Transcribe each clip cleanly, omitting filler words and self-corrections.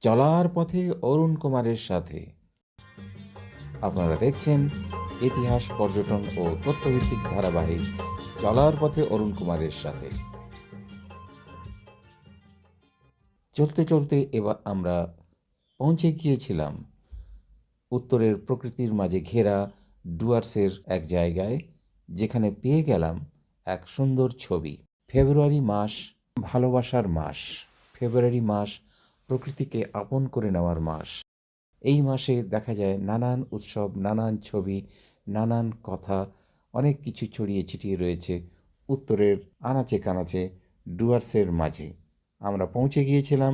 চলার পথে অরুণ কুমারের সাথে। আপনারা দেখছেন ইতিহাস, পর্যটন ও তথ্যভিত্তিক ধারাবাহিক চলার পথে অরুণ কুমারের সাথে। চলতে চলতে এবার আমরা পৌঁছে গিয়েছিলাম উত্তরের প্রকৃতির মাঝে ঘেরা ডুয়ার্সের এক জায়গায়, যেখানে পেয়ে গেলাম এক সুন্দর ছবি। ফেব্রুয়ারি মাস ভালোবাসার মাস, ফেব্রুয়ারি মাস প্রকৃতিকে আপন করে নেওয়ার মাস। এই মাসে দেখা যায় নানান উৎসব, নানান ছবি, নানান কথা, অনেক কিছু ছড়িয়ে ছিটিয়ে রয়েছে উত্তরের আনাচে কানাচে ডুয়ার্সের মাঝে। আমরা পৌঁছে গিয়েছিলাম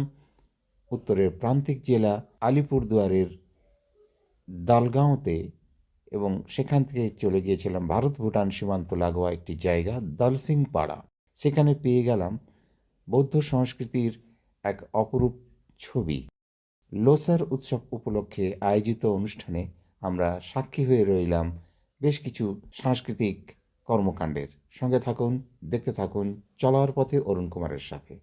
উত্তরের প্রান্তিক জেলা আলিপুরদুয়ারের দালগাঁওতে, এবং সেখান থেকে চলে গিয়েছিলাম ভারত ভুটান সীমান্ত লাগোয়া একটি জায়গা দলসিং পাড়া। সেখানে পেয়ে গেলাম বৌদ্ধ সংস্কৃতির এক অপরূপ ছবি। লোসার উৎসব উপলক্ষে আয়োজিত অনুষ্ঠানে আমরা সাক্ষী হয়ে রইলাম বেশ কিছু সাংস্কৃতিক কর্মকাণ্ডের। সঙ্গে থাকুন, দেখতে থাকুন চলার পথে অরুণ কুমারের সাথে।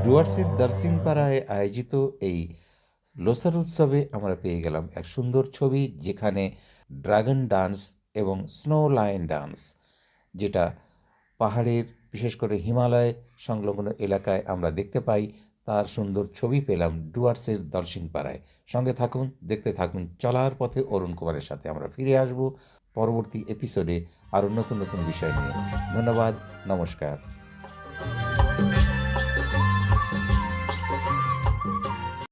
ডুয়ার্সের দার্সিংপাড়ায় আয়োজিত এই লোসার উৎসবে আমরা পেয়ে গেলাম এক সুন্দর ছবি, যেখানে ড্রাগন ডান্স এবং স্নো লায়ন ডান্স, যেটা পাহাড়ের বিশেষ করে হিমালয় সংলগ্ন এলাকায় আমরা দেখতে পাই, তার সুন্দর ছবি পেলাম ডুয়ার্সের দলসিংপাড়ায়। সঙ্গে থাকুন, দেখতে থাকুন চলার পথে অরুণ কুমারের সাথে। আমরা ফিরে আসব পরবর্তী এপিসোডে আরও নতুন নতুন বিষয় নিয়ে। ধন্যবাদ, নমস্কার।